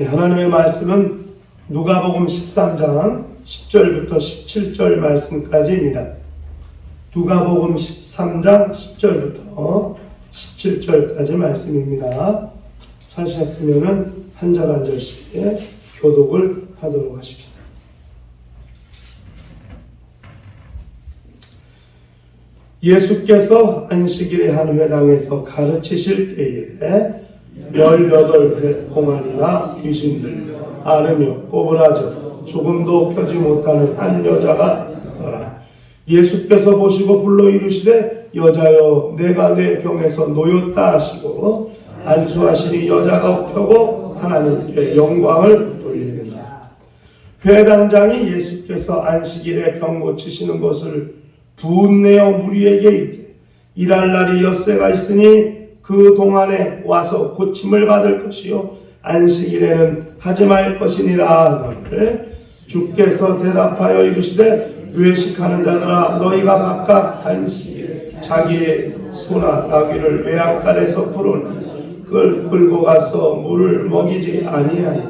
하나님의 말씀은 누가복음 13장 10절부터 17절 말씀까지입니다. 누가복음 13장 10절부터 17절까지 말씀입니다. 찾으셨으면 한 절 한 절씩 교독을 하도록 하십시다. 예수께서 안식일에 한 회당에서 가르치실 때에 18회 동안이나 귀신들 앓으며 꼬부라져 죽음도 펴지 못하는 한 여자가 있더라. 예수께서 보시고 불러 이르시되 여자여 내가 내 병에서 놓였다 하시고 안수하시니 여자가 펴고 하나님께 영광을 돌리는다. 회당장이 예수께서 안식일에 병 고치시는 것을 분내어 무리에게 이르되 일할 날이 엿새가 있으니 그 동안에 와서 고침을 받을 것이요 안식일에는 하지 말 것이니라 하거늘 주께서 대답하여 이르시되 외식하는 자들아 너희가 각각 안식일에 자기의 소나 나귀를 외양간에서 풀어내 끌고 가서 물을 먹이지 아니하니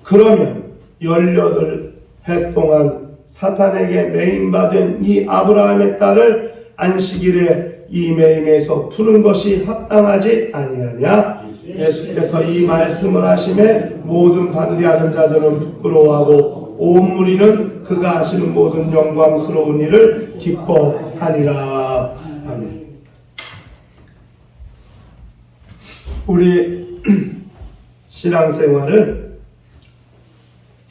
그러면 18해 동안 사탄에게 매인받은 이 아브라함의 딸을 안식일에 이 매임에서 푸는 것이 합당하지 아니하냐? 예수께서 이 말씀을 하심에 모든 반대하는 자들은 부끄러워하고 온 무리는 그가 하시는 모든 영광스러운 일을 기뻐하니라. 아멘. 우리 신앙생활은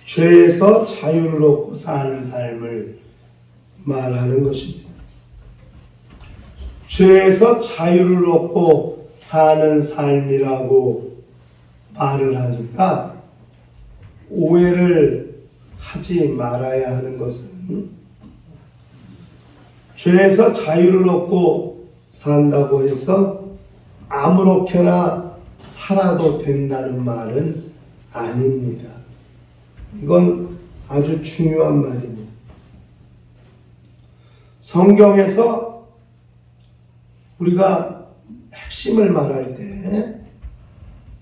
죄에서 자유를 얻고 사는 삶을 말하는 것입니다. 죄에서 자유를 얻고 사는 삶이라고 말을 하니까 오해를 하지 말아야 하는 것은 죄에서 자유를 얻고 산다고 해서 아무렇게나 살아도 된다는 말은 아닙니다. 이건 아주 중요한 말입니다. 성경에서 우리가 핵심을 말할 때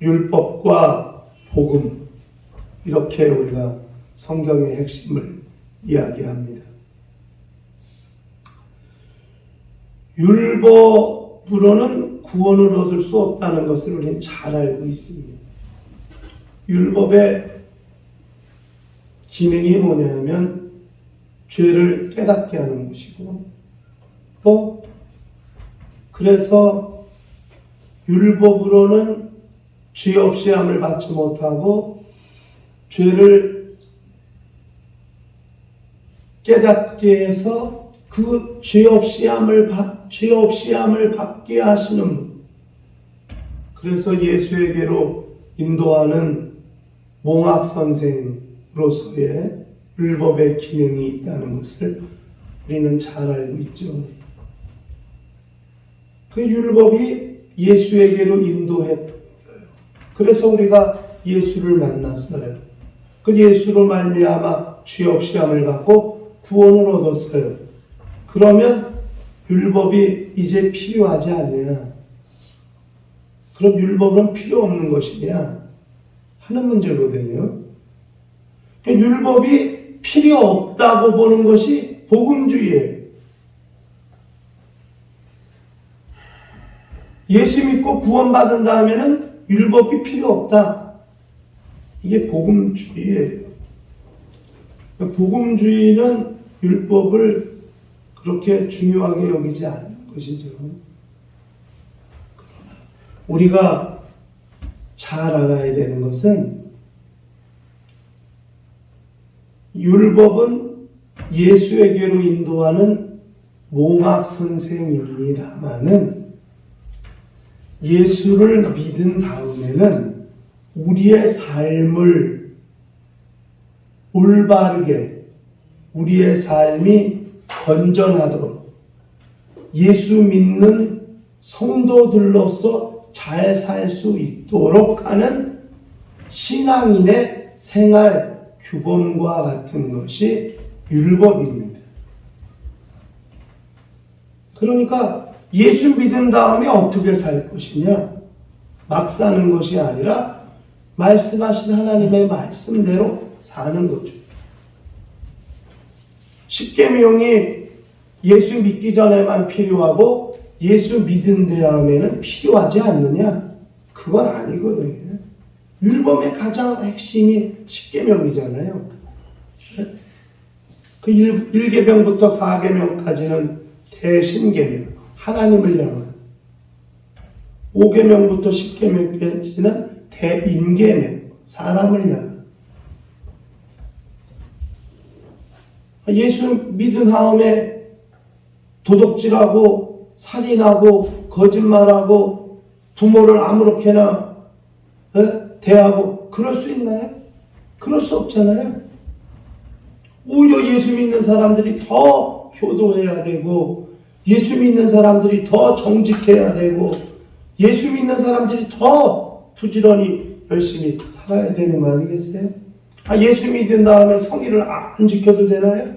율법과 복음 이렇게 우리가 성경의 핵심을 이야기합니다. 율법으로는 구원을 얻을 수 없다는 것을 우리는 잘 알고 있습니다. 율법의 기능이 뭐냐면 죄를 깨닫게 하는 것이고 또 그래서 율법으로는 죄 없이 함을 받지 못하고 죄를 깨닫게 해서 그 죄 없이 함을 받게 하시는 분. 그래서 예수에게로 인도하는 몽학 선생으로서의 율법의 기능이 있다는 것을 우리는 잘 알고 있죠. 그 율법이 예수에게로 인도했어요. 그래서 우리가 예수를 만났어요. 그 예수로 말미암아 죄 없이 함을 받고 구원을 얻었어요. 그러면 율법이 이제 필요하지 않냐? 그럼 율법은 필요 없는 것이냐? 하는 문제거든요. 율법이 필요 없다고 보는 것이 복음주의예요. 예수 믿고 구원받은 다음에는 율법이 필요 없다. 이게 복음주의예요. 복음주의는 율법을 그렇게 중요하게 여기지 않는 것이죠. 그러나 우리가 잘 알아야 되는 것은 율법은 예수에게로 인도하는 몽학 선생입니다마는 예수를 믿은 다음에는 우리의 삶을 올바르게 우리의 삶이 건전하도록 예수 믿는 성도들로서 잘 살 수 있도록 하는 신앙인의 생활 규범과 같은 것이 율법입니다. 그러니까 예수 믿은 다음에 어떻게 살 것이냐? 막 사는 것이 아니라 말씀하신 하나님의 말씀대로 사는 거죠. 십계명이 예수 믿기 전에만 필요하고 예수 믿은 다음에는 필요하지 않느냐? 그건 아니거든요. 율법의 가장 핵심이 십계명이잖아요. 그 1계명부터 4계명까지는 대신계명, 하나님을 향한, 5계명부터 10계명까지는 대인계명, 사람을 향한. 예수 믿은 다음에 도둑질하고 살인하고 거짓말하고 부모를 아무렇게나 대하고 그럴 수 있나요? 그럴 수 없잖아요. 오히려 예수 믿는 사람들이 더 효도해야 되고, 예수 믿는 사람들이 더 정직해야 되고, 예수 믿는 사람들이 더 부지런히 열심히 살아야 되는 거 아니겠어요? 예수 믿은 다음에 성의를 안 지켜도 되나요?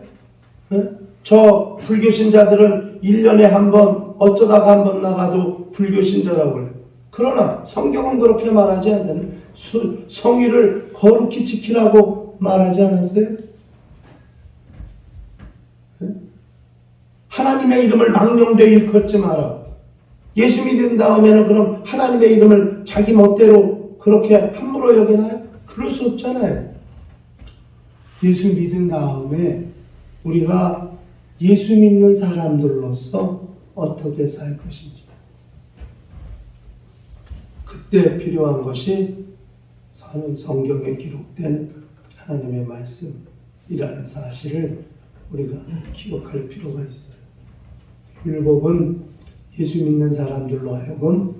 저 불교신자들은 1년에 한 번, 어쩌다가 한 번 나가도 불교신자라고 그래요. 그러나 성경은 그렇게 말하지 않다는, 성의를 거룩히 지키라고 말하지 않았어요? 하나님의 이름을 망령되이 일컫지 마라. 예수 믿은 다음에는 그럼 하나님의 이름을 자기 멋대로 그렇게 함부로 여기나요? 그럴 수 없잖아요. 예수 믿은 다음에 우리가 예수 믿는 사람들로서 어떻게 살 것인지, 그때 필요한 것이 성경에 기록된 하나님의 말씀이라는 사실을 우리가 기억할 필요가 있어요. 율법은 예수 믿는 사람들로 하여금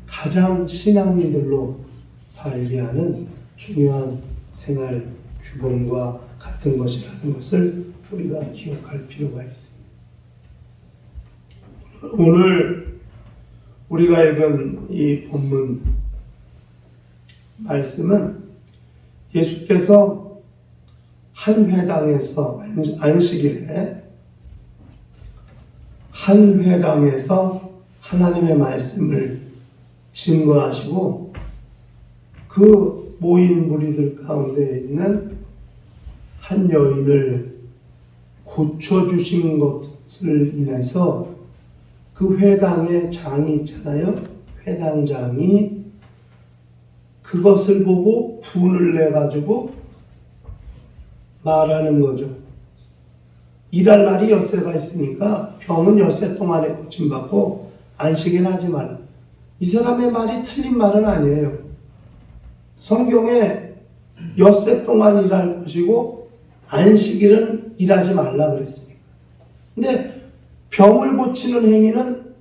가장 신앙인들로 살게 하는 중요한 생활 규범과 같은 것이라는 것을 우리가 기억할 필요가 있습니다. 오늘 우리가 읽은 이 본문 말씀은 예수께서 한 회당에서, 안식일에 한 회당에서 하나님의 말씀을 증거하시고, 그 모인 무리들 가운데 있는 한 여인을 고쳐주신 것을 인해서 그 회당의 장이 있잖아요. 회당장이 그것을 보고 분을 내가지고 말하는 거죠. 일할 날이 엿새가 있으니까 병은 엿새 동안에 고침받고 안식일 하지 말라. 이 사람의 말이 틀린 말은 아니에요. 성경에 엿새 동안 일할 것이고 안식일은 일하지 말라 그랬으니까. 근데 병을 고치는 행위는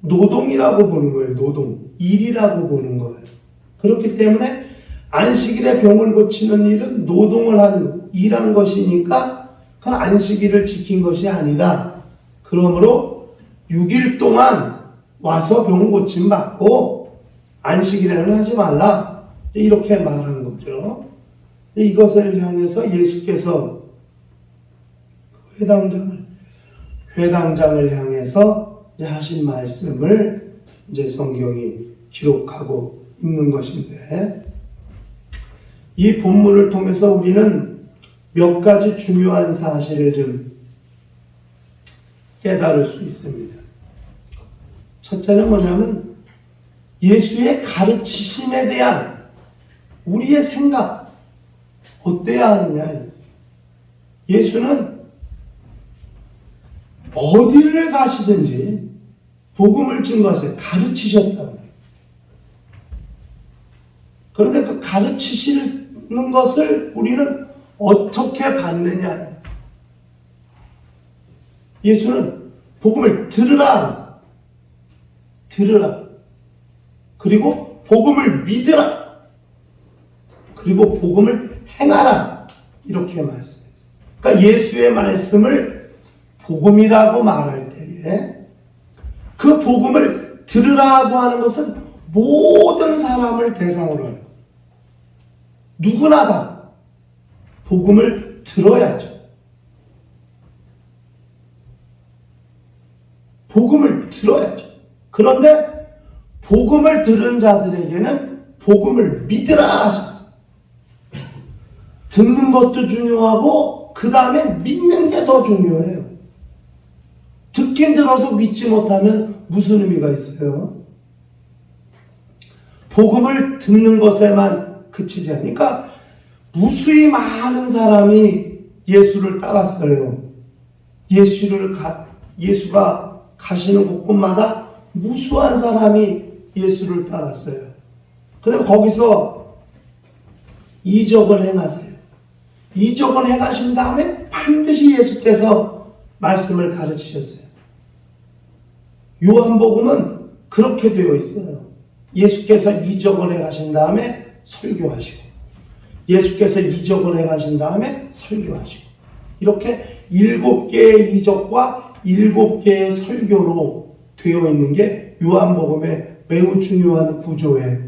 노동이라고 보는 거예요. 노동. 일이라고 보는 거예요. 그렇기 때문에 안식일에 병을 고치는 일은 노동을 일한 것이니까 그건 안식일을 지킨 것이 아니다. 그러므로 6일 동안 와서 병 고침 받고 안식일에는 하지 말라. 이렇게 말한 거죠. 이것을 향해서 예수께서 회당장을 향해서 하신 말씀을 이제 성경이 기록하고 있는 것인데, 이 본문을 통해서 우리는 몇 가지 중요한 사실을 좀 깨달을 수 있습니다. 첫째는 뭐냐면 예수의 가르치심에 대한 우리의 생각 어때야 하느냐. 예수는 어디를 가시든지 복음을 증거하세요. 가르치셨다고. 그런데 그 가르치시는 것을 우리는 어떻게 받느냐. 예수는 복음을 들으라. 그리고 복음을 믿으라. 그리고 복음을 행하라. 이렇게 말씀했어요. 그러니까 예수의 말씀을 복음이라고 말할 때에 그 복음을 들으라고 하는 것은 모든 사람을 대상으로 하는 거예요. 누구나 다 복음을 들어야죠. 복음을 들어야죠. 그런데 복음을 들은 자들에게는 복음을 믿으라 하셨어요. 듣는 것도 중요하고 그 다음에 믿는 게 더 중요해요. 듣긴 들어도 믿지 못하면 무슨 의미가 있어요? 복음을 듣는 것에만 그치지 않으니까 무수히 많은 사람이 예수를 따랐어요. 예수가 가시는 곳곳마다 무수한 사람이 예수를 따랐어요. 근데 거기서 이적을 행하세요. 이적을 행하신 다음에 반드시 예수께서 말씀을 가르치셨어요. 요한복음은 그렇게 되어 있어요. 예수께서 이적을 행하신 다음에 설교하시고, 예수께서 이적을 행하신 다음에 설교하시고, 이렇게 7개의 이적과 7개의 설교로 되어 있는 게 요한복음의 매우 중요한 구조예요.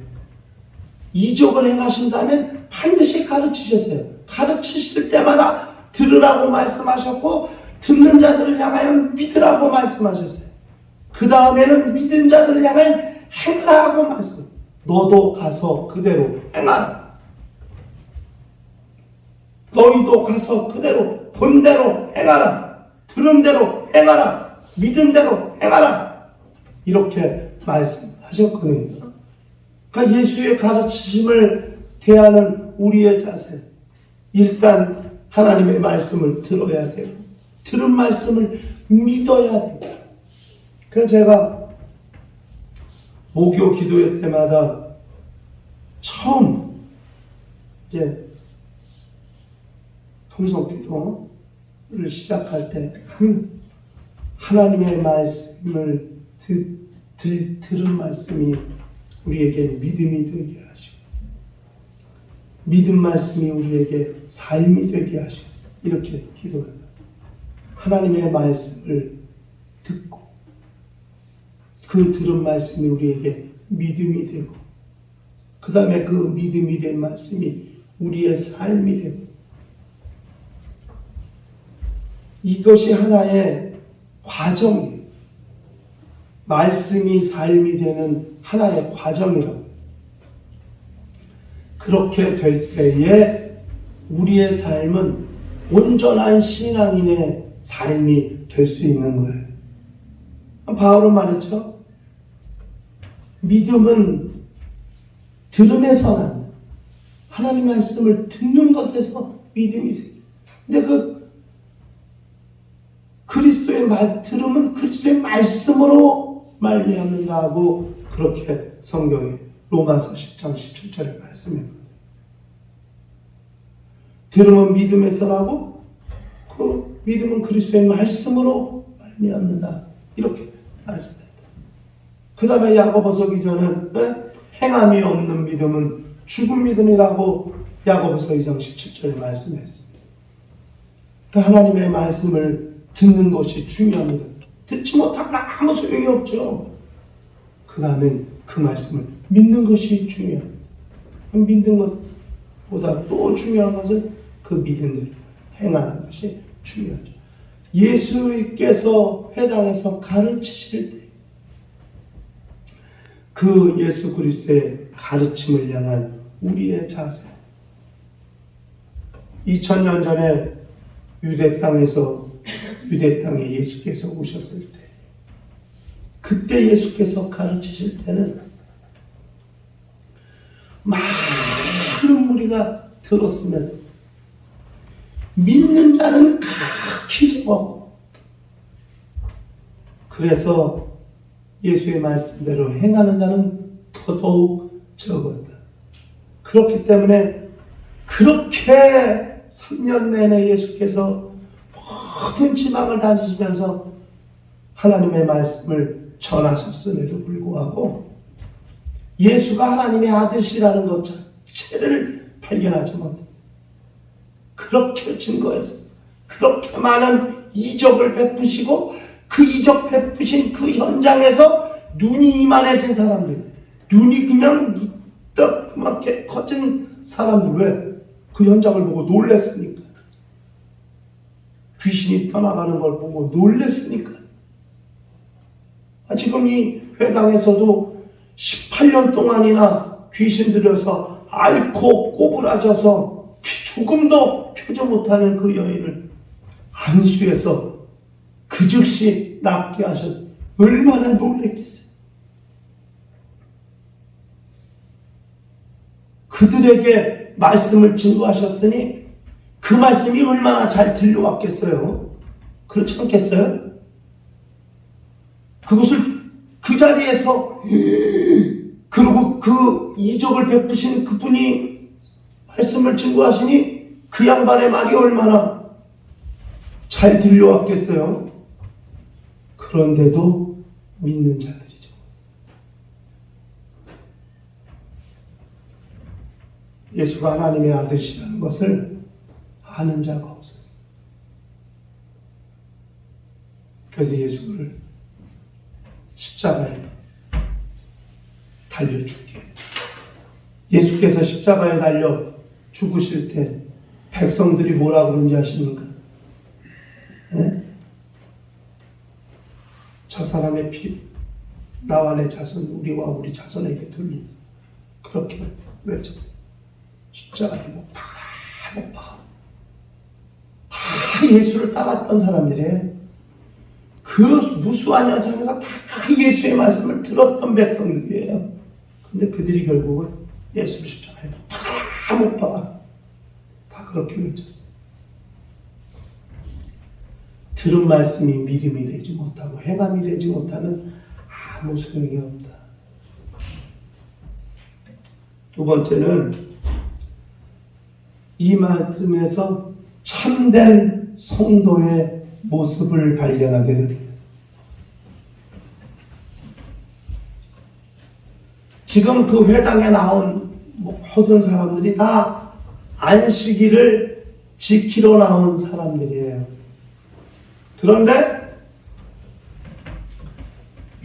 이적을 행하신 다음에 반드시 가르치셨어요. 가르치실 때마다 들으라고 말씀하셨고, 듣는 자들을 향하여 믿으라고 말씀하셨어요. 그 다음에는 믿은 자들을 향하여 행하라고 말씀. 너도 가서 그대로 행하라. 너희도 가서 그대로 본 대로 행하라. 들은 대로 행하라. 믿은 대로 행하라. 이렇게 말씀하셨거든요. 그러니까 예수의 가르치심을 대하는 우리의 자세. 일단 하나님의 말씀을 들어야 돼요. 들은 말씀을 믿어야 돼요. 그래서 제가 목요 기도회 때마다 처음 이제 통성 기도를 시작할 때 하나님의 말씀을 들은 말씀이 우리에게 믿음이 되게 하시고, 믿음 말씀이 우리에게 삶이 되게 하시고, 이렇게 기도합니다. 하나님의 말씀을 듣고 그 들은 말씀이 우리에게 믿음이 되고, 그 다음에 그 믿음이 된 말씀이 우리의 삶이 되고, 이것이 하나의 과정이에요. 말씀이 삶이 되는 하나의 과정이라고. 그렇게 될 때에 우리의 삶은 온전한 신앙인의 삶이 될 수 있는 거예요. 바울은 말했죠. 믿음은 들음에서 난다. 하나님 말씀을 듣는 것에서 믿음이 생겨. 근데 그 그리스도의 들음은 그리스도의 말씀으로 말미암는다 하고, 그렇게 성경에 로마서 10장 17절에 말씀합니다. 들음은 믿음에서 나고 그 믿음은 그리스도의 말씀으로 말미암는다. 이렇게 말씀합니다. 그 다음에 야고보서 기자는 행함이 없는 믿음은 죽은 믿음이라고 야고보서 2장 17절에 말씀했습니다. 그러니까 하나님의 말씀을 듣는 것이 중요합니다. 듣지 못하면 아무 소용이 없죠. 그 다음엔 그 말씀을 믿는 것이 중요합니다. 믿는 것보다 또 중요한 것은 그 믿은 대로 행하는 것이 중요하죠. 예수께서 회당에서 가르치실 때 그 예수 그리스도의 가르침을 향한 우리의 자세. 2000년 전에 유대 땅에 예수께서 오셨을 때, 그때 예수께서 가르치실 때는 많은 무리가 들었으면서 믿는 자는 극히 적었고, 그래서 예수의 말씀대로 행하는 자는 더더욱 적었다. 그렇기 때문에 그렇게 3년 내내 예수께서 모든 지방을 다니시면서 하나님의 말씀을 전하셨음에도 불구하고 예수가 하나님의 아들이라는 것 자체를 발견하지 못했어요. 그렇게 증거해서 그렇게 많은 이적을 베푸시고, 그 이적 베푸신 그 현장에서 눈이 이만해진 사람들, 눈이 그냥 이따그맣게 커진 사람들, 왜? 그 현장을 보고 놀랬으니까. 귀신이 떠나가는 걸 보고 놀랬으니까. 지금 이 회당에서도 18년 동안이나 귀신 들여서 앓고 꼬부라져서 조금도 펴지 못하는 그 여인을 안수해서 그 즉시 낫게 하셔서 얼마나 놀랬겠어요. 그들에게 말씀을 증거하셨으니 그 말씀이 얼마나 잘 들려왔겠어요. 그렇지 않겠어요? 그것을 그 자리에서 그리고 그 이적을 베푸신 그분이 말씀을 증거하시니 그 양반의 말이 얼마나 잘 들려왔겠어요. 그런데도 믿는 자들이 적었어요. 예수가 하나님의 아들이라는 것을 아는 자가 없었어요. 그래서 예수를 십자가에 달려 죽게. 예수께서 십자가에 달려 죽으실 때 백성들이 뭐라 그런지 아십니까? 네? 저 사람의 피, 나와 내 자손, 우리와 우리 자손에게 돌리니 그렇게 외쳤어요. 십자가에 못 박아라, 못 박아. 다 예수를 따랐던 사람들이에요. 그 무수한 현장에서 다 예수의 말씀을 들었던 백성들이에요. 근데 그들이 결국은 예수를 십자가에 못 박아라, 못 박아. 다 그렇게 외쳤어요. 들은 말씀이 믿음이 되지 못하고 행함이 되지 못하면 아무 소용이 없다. 두 번째는 이 말씀에서 참된 성도의 모습을 발견하게 됩니다. 지금 그 회당에 나온 모든 사람들이 다 안식일을 지키러 나온 사람들이에요. 그런데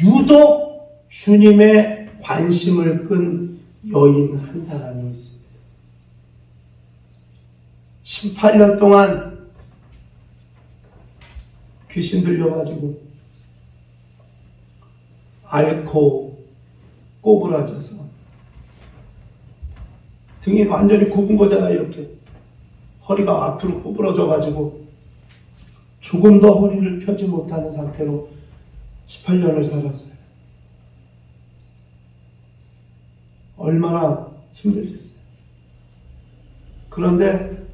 유독 주님의 관심을 끈 여인 한 사람이 있습니다. 18년 동안 귀신 들려가지고 앓고 꼬부라져서 등이 완전히 굽은 거잖아. 이렇게 허리가 앞으로 구부러져가지고 조금 더 허리를 펴지 못하는 상태로 18년을 살았어요. 얼마나 힘들겠어요. 그런데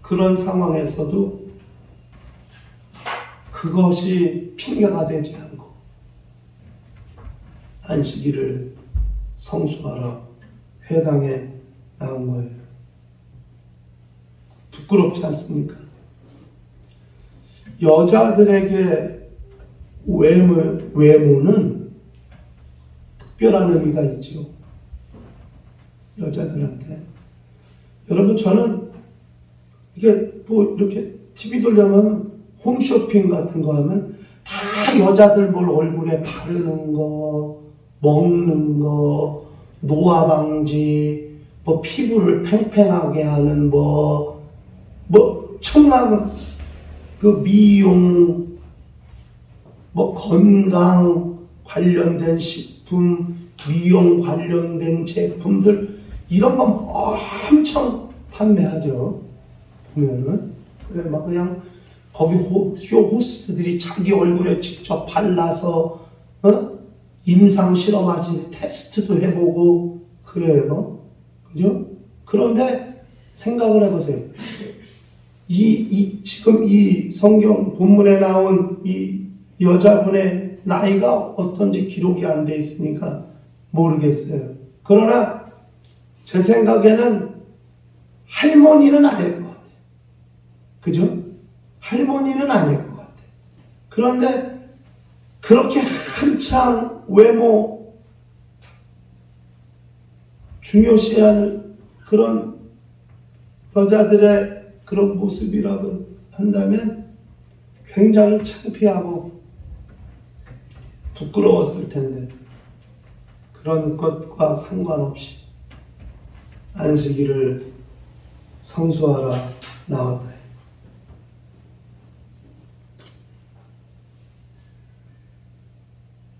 그런 상황에서도 그것이 핑계가 되지 않고 안식일을 성수하러 회당에 나온 거예요. 부끄럽지 않습니까? 여자들에게 외모는 특별한 의미가 있죠. 여자들한테. 여러분, 저는 이게 뭐 이렇게 TV 돌려면 홈쇼핑 같은 거 하면 다 여자들 뭘 얼굴에 바르는 거, 먹는 거, 노화 방지, 뭐 피부를 팽팽하게 하는 뭐 청량 그 미용, 뭐 건강 관련된 식품, 미용 관련된 제품들 이런 거 엄청 판매하죠. 보면은 막 그냥 거기 쇼 호스트들이 자기 얼굴에 직접 발라서 임상 실험하지 테스트도 해보고 그래요. 그죠? 그런데 생각을 해보세요. 지금 이 성경 본문에 나온 이 여자분의 나이가 어떤지 기록이 안 돼 있으니까 모르겠어요. 그러나 제 생각에는 할머니는 아닐 것 같아요. 그죠? 할머니는 아닐 것 같아요. 그런데 그렇게 한창 외모 중요시하는 그런 여자들의 그런 모습이라고 한다면 굉장히 창피하고 부끄러웠을 텐데 그런 것과 상관없이 안식일을 성수하러 나왔다.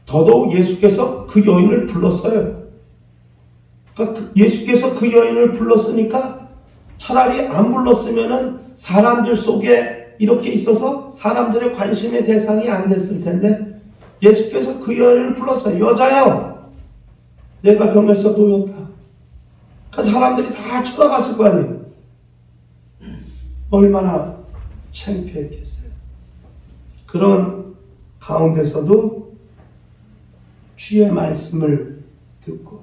더더욱 예수께서 그 여인을 불렀어요. 그러니까 예수께서 그 여인을 불렀으니까 차라리 안 불렀으면은 사람들 속에 이렇게 있어서 사람들의 관심의 대상이 안 됐을 텐데 예수께서 그 여인을 불렀어요. 여자여, 내가 병에서 놓였다. 그 사람들이 다 쳐다봤을 거 아니에요. 얼마나 창피했겠어요. 그런 가운데서도 주의 말씀을 듣고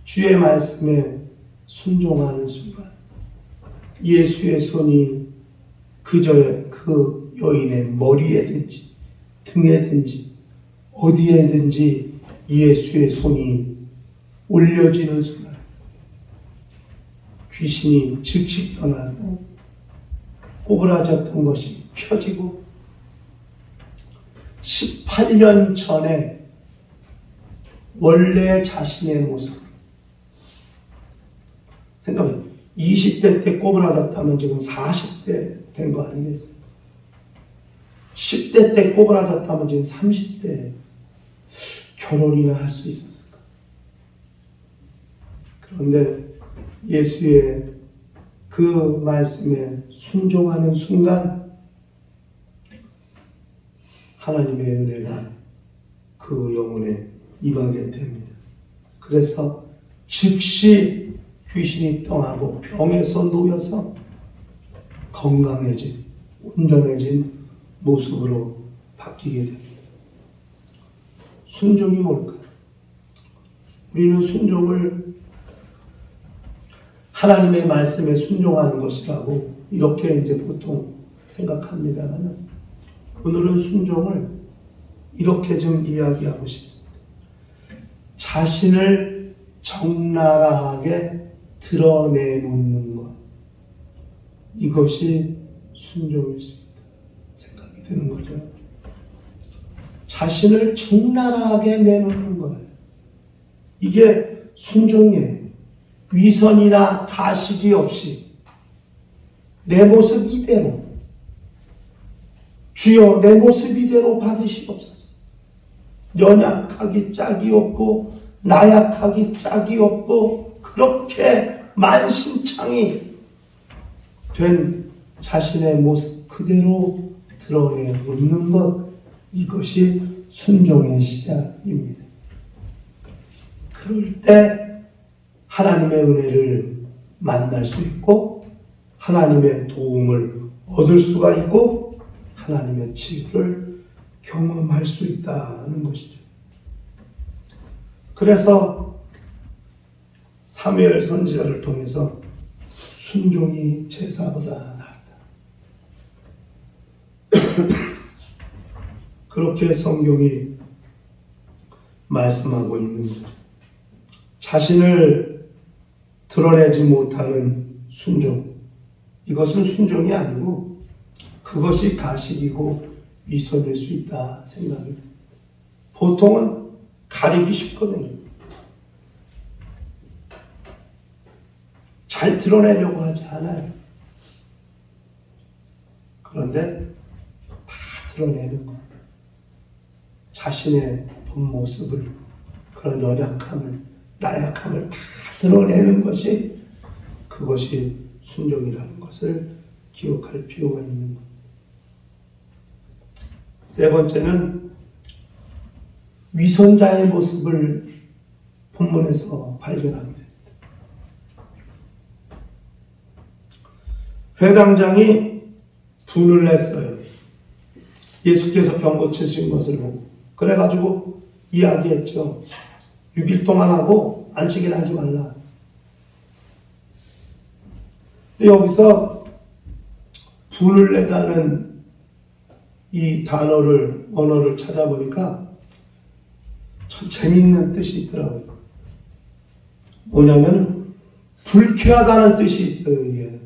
주의 말씀에 순종하는 순간 예수의 손이 그 여인의 머리에든지 등에든지 어디에든지 예수의 손이 올려지는 순간 귀신이 즉시 떠나고 꼬부라졌던 것이 펴지고 18년 전에 원래 자신의 모습 생각해 20대 때 꼬부라졌다면 지금 40대 된 거 아니겠어요? 10대 때 꼬부라졌다면 지금 30대 결혼이나 할 수 있었을까? 그런데 예수의 그 말씀에 순종하는 순간 하나님의 은혜가 그 영혼에 임하게 됩니다. 그래서 즉시 귀신이 떠나고 병에서 놓여서 건강해진, 온전해진 모습으로 바뀌게 됩니다. 순종이 뭘까? 우리는 순종을 하나님의 말씀에 순종하는 것이라고 이렇게 이제 보통 생각합니다만 오늘은 순종을 이렇게 좀 이야기하고 싶습니다. 자신을 적나라하게 드러내놓는 것, 이것이 순종일 수 있다 생각이 드는 거죠. 자신을 적나라하게 내놓는 거예요. 이게 순종이에요. 위선이나 가식이 없이 내 모습 이대로, 주여 내 모습 이대로 받으시옵소서. 연약하기 짝이 없고 나약하기 짝이 없고 그렇게 만신창이 된 자신의 모습 그대로 드러내놓는 것, 이것이 순종의 시작입니다. 그럴 때 하나님의 은혜를 만날 수 있고 하나님의 도움을 얻을 수가 있고 하나님의 치유를 경험할 수 있다는 것이죠. 그래서 사무엘 선지자를 통해서 순종이 제사보다 낫다. 그렇게 성경이 말씀하고 있는 거죠. 자신을 드러내지 못하는 순종, 이것은 순종이 아니고 그것이 가식이고 위선일 수 있다 생각이 듭니다. 보통은 가리기 쉽거든요. 잘 드러내려고 하지 않아요. 그런데 다 드러내는 것, 자신의 본 모습을, 그런 연약함을, 나약함을 다 드러내는 것이, 그것이 순종이라는 것을 기억할 필요가 있는 것. 세 번째는 위선자의 모습을 본문에서 발견하게 됩니다. 회당장이 분을 냈어요. 예수께서 병 고치신 것을 보고. 그래가지고 이야기했죠. 6일 동안 하고 안식일 하지 말라. 근데 여기서 분을 내다는 이 언어를 찾아보니까 참 재미있는 뜻이 있더라고요. 뭐냐면 불쾌하다는 뜻이 있어요. 이게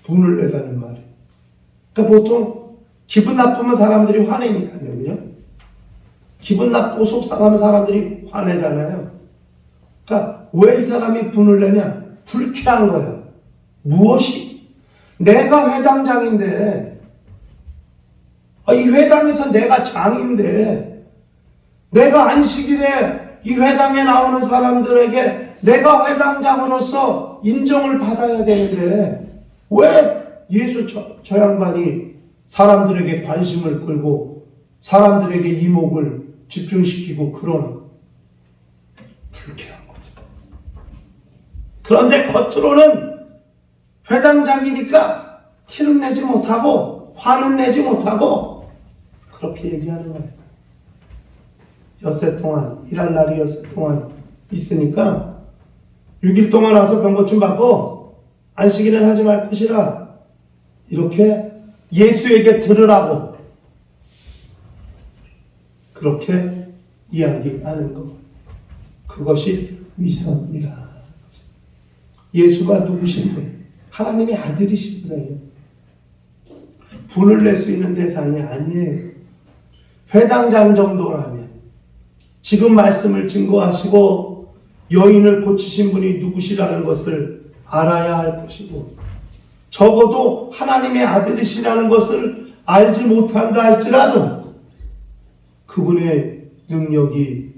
분을 내다는 말이. 그러니까 보통 기분 나쁘면 사람들이 화내니까요. 그죠? 기분 나쁘고 속상하면 사람들이 화내잖아요. 그러니까 왜 이 사람이 분을 내냐? 불쾌한 거야. 무엇이? 내가 회당장인데, 이 회당에서 내가 장인데, 내가 안식일에 이 회당에 나오는 사람들에게 내가 회당장으로서 인정을 받아야 되는데 왜 예수 저 양반이 사람들에게 관심을 끌고 사람들에게 이목을 집중시키고 그러나? 불쾌한 거죠. 그런데 겉으로는 회당장이니까 티는 내지 못하고 화는 내지 못하고 그렇게 얘기하는 거예요. 엿새 동안, 일할 날이 엿새 동안 있으니까 6일 동안 와서 병고침 받고 안식일은 하지 말 것이라 이렇게 예수에게 들으라고 그렇게 이야기하는 것. 그것이 위선이라. 예수가 누구신데? 하나님의 아들이신데 분을 낼 수 있는 대상이 아니에요. 회당장 정도라면 지금 말씀을 증거하시고 여인을 고치신 분이 누구시라는 것을 알아야 할 것이고 적어도 하나님의 아들이시라는 것을 알지 못한다 할지라도 그분의 능력이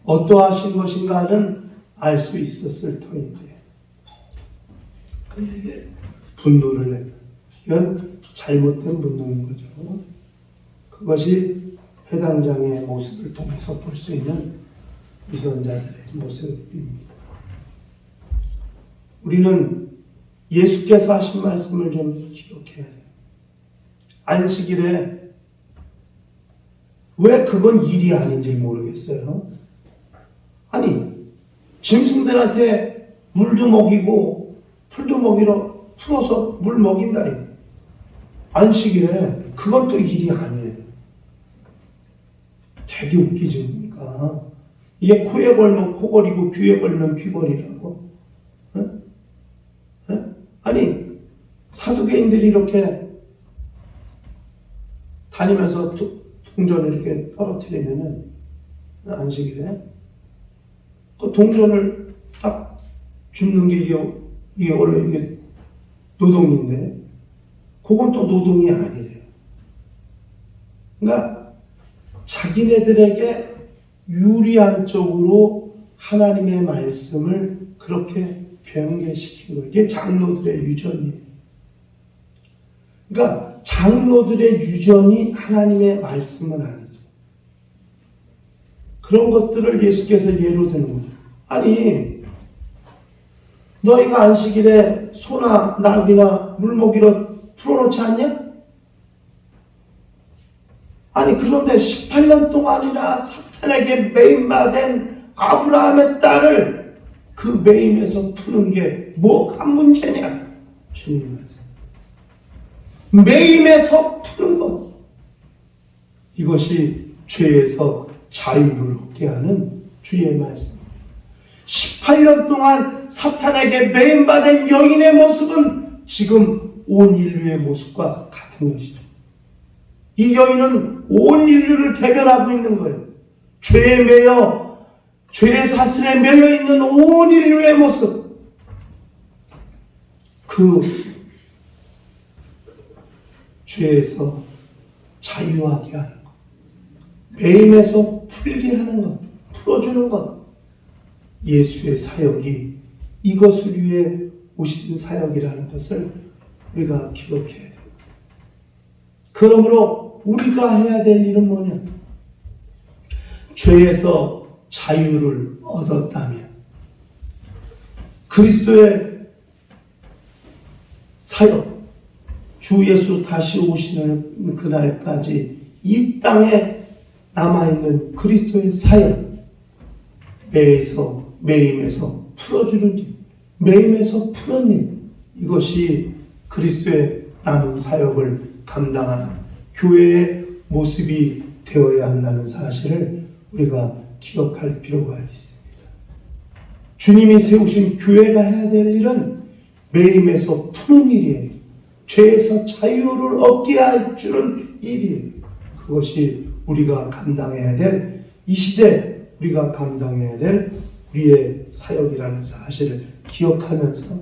어떠하신 것인가는 알 수 있었을 터인데 그에게 분노를 내면 이건 잘못된 분노인 거죠. 그것이 회당장의 모습을 통해서 볼 수 있는 위선자들의 모습입니다. 우리는 예수께서 하신 말씀을 좀 기억해야 해요. 안식일에 왜 그건 일이 아닌지 모르겠어요. 아니 짐승들한테 물도 먹이고 풀도 먹이러 풀어서 물 먹인다. 안식일에 그건 또 일이 아니에요. 되게 웃기죠. 그러니까 이게 코에 걸면 코걸이고 귀에 걸면 귀걸이라고. 아니 사두개인들이 이렇게 다니면서 동전을 이렇게 떨어뜨리면은 안식일에 그 동전을 딱 줍는 게 이게 원래 이게 노동인데 그건 또 노동이 아니래요. 그러니까 자기네들에게 유리한 쪽으로 하나님의 말씀을 그렇게 변개시킨 거예요. 이게 장로들의 유전이에요. 그러니까 장로들의 유전이 하나님의 말씀은 아니죠. 그런 것들을 예수께서 예로 드는 거죠. 아니 너희가 안식일에 소나 나귀나 물먹이로 풀어놓지 않냐? 아니 그런데 18년 동안이나 사탄에게 매임받은 아브라함의 딸을 그 매임에서 푸는 게 뭐가 문제냐? 주님 말씀. 매임에서 푸는 것. 이것이 죄에서 자유를 얻게 하는 주의 말씀. 18년 동안 사탄에게 매임받은 여인의 모습은 지금 온 인류의 모습과 같은 것이죠. 이 여인은 온 인류를 대변하고 있는 거예요. 죄에 매여, 죄의 사슬에 매여 있는 온 인류의 모습. 그 죄에서 자유하게 하는 것. 매임에서 풀게 하는 것. 풀어주는 것. 예수의 사역이 이것을 위해 오신 사역이라는 것을 우리가 기억해야 돼요. 그러므로 우리가 해야 될 일은 뭐냐? 죄에서 자유를 얻었다면 그리스도의 사역, 주 예수 다시 오시는 그날까지 이 땅에 남아있는 그리스도의 사역, 매임에서 풀어주는 일, 매임에서 푸는 일, 이것이 그리스도의 남은 사역을 감당하는 교회의 모습이 되어야 한다는 사실을 우리가 기억할 필요가 있습니다. 주님이 세우신 교회가 해야 될 일은 매임에서 푸는 일이에요. 죄에서 자유를 얻게 해주는 일이에요. 그것이 우리가 감당해야 될, 이 시대 우리가 감당해야 될 우리의 사역이라는 사실을 기억하면서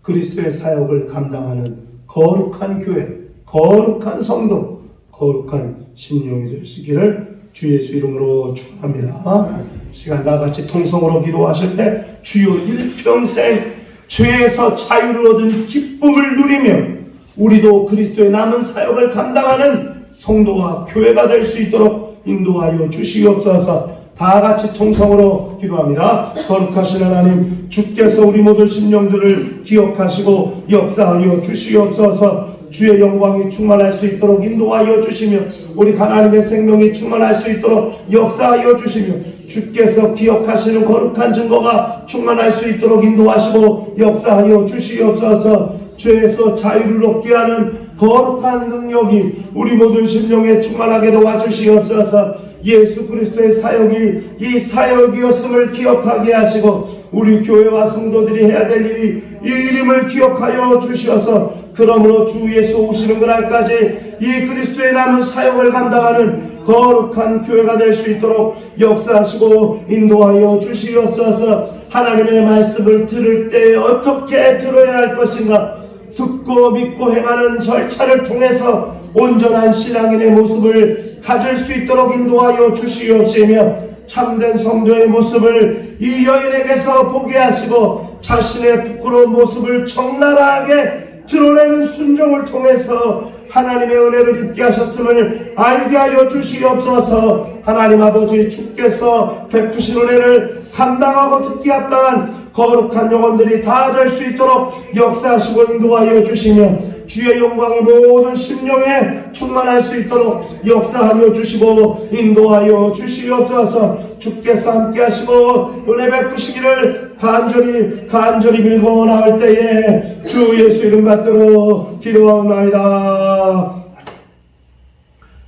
그리스도의 사역을 감당하는 거룩한 교회, 거룩한 성도, 거룩한 심령이 될 수 있기를 주 예수 이름으로 축원합니다. 시간 다 같이 통성으로 기도하실 때 주여 일평생 죄에서 자유를 얻은 기쁨을 누리며 우리도 그리스도의 남은 사역을 감당하는 성도와 교회가 될 수 있도록 인도하여 주시옵소서. 다 같이 통성으로 기도합니다. 거룩하신 하나님, 주께서 우리 모든 심령들을 기억하시고 역사하여 주시옵소서. 주의 영광이 충만할 수 있도록 인도하여 주시며 우리 하나님의 생명이 충만할 수 있도록 역사하여 주시며 주께서 기억하시는 거룩한 증거가 충만할 수 있도록 인도하시고 역사하여 주시옵소서. 죄에서 자유를 얻게 하는 거룩한 능력이 우리 모든 심령에 충만하게 도와주시옵소서. 예수 그리스도의 사역이 이 사역이었음을 기억하게 하시고 우리 교회와 성도들이 해야 될 일이 이 이름을 기억하여 주셔서 그러므로 주 예수 오시는 그날까지 이 그리스도의 남은 사역을 감당하는 거룩한 교회가 될 수 있도록 역사하시고 인도하여 주시옵소서. 하나님의 말씀을 들을 때 어떻게 들어야 할 것인가, 듣고 믿고 행하는 절차를 통해서 온전한 신앙인의 모습을 가질 수 있도록 인도하여 주시옵시며 참된 성도의 모습을 이 여인에게서 보게 하시고 자신의 부끄러운 모습을 적나라하게 드러내는 순종을 통해서 하나님의 은혜를 입게 하셨음을 알게 하여 주시옵소서. 하나님 아버지, 주께서 베푸신 은혜를 감당하고 듣기 합당한 거룩한 영혼들이 다 될 수 있도록 역사하시고 인도하여 주시며 주의 영광이 모든 심령에 충만할 수 있도록 역사하여 주시고 인도하여 주시옵소서. 주께서 함께 하시고 은혜 베푸시기를 간절히 빌고 나올 때에 주 예수 이름 받들어 기도하옵나이다.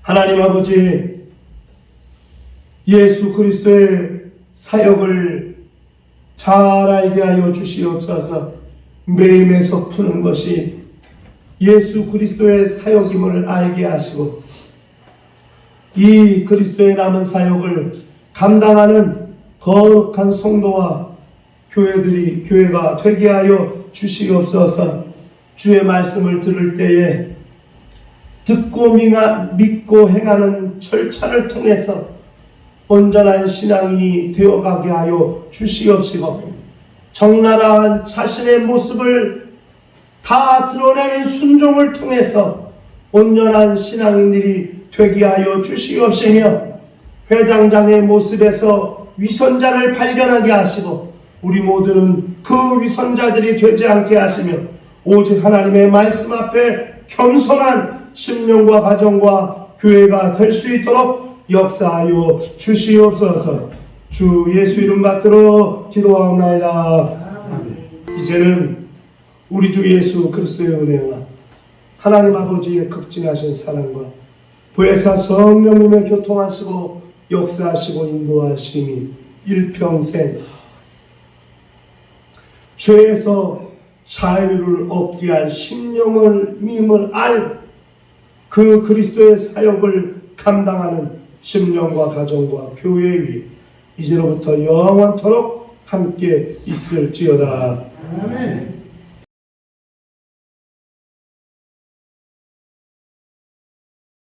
하나님 아버지, 예수 그리스도의 사역을 잘 알게 하여 주시옵소서. 매임에서 푸는 것이 예수 그리스도의 사역임을 알게 하시고 이 그리스도의 남은 사역을 감당하는 거룩한 성도와 교회가 되게 하여 주시옵소서. 주의 말씀을 들을 때에 듣고 믿고 행하는 절차를 통해서 온전한 신앙인이 되어가게 하여 주시옵시고 적나라한 자신의 모습을 다 드러내는 순종을 통해서 온전한 신앙인들이 되게 하여 주시옵시며 회당장의 모습에서 위선자를 발견하게 하시고 우리 모두는 그 위선자들이 되지 않게 하시며 오직 하나님의 말씀 앞에 겸손한 심령과 가정과 교회가 될 수 있도록 역사하여 주시옵소서. 주 예수 이름 받들어 기도하옵나이다. 아멘. 이제는 우리 주 예수 그리스도의 은혜와 하나님 아버지의 극진하신 사랑과 보혜사 성령님의 교통하시고 역사하시고 인도하심이 일평생 죄에서 자유를 얻게 한 심령을 믿음을 알 그 그리스도의 사역을 감당하는 심령과 가정과 교회 위에 이제로부터 영원토록 함께 있을지어다. 아멘.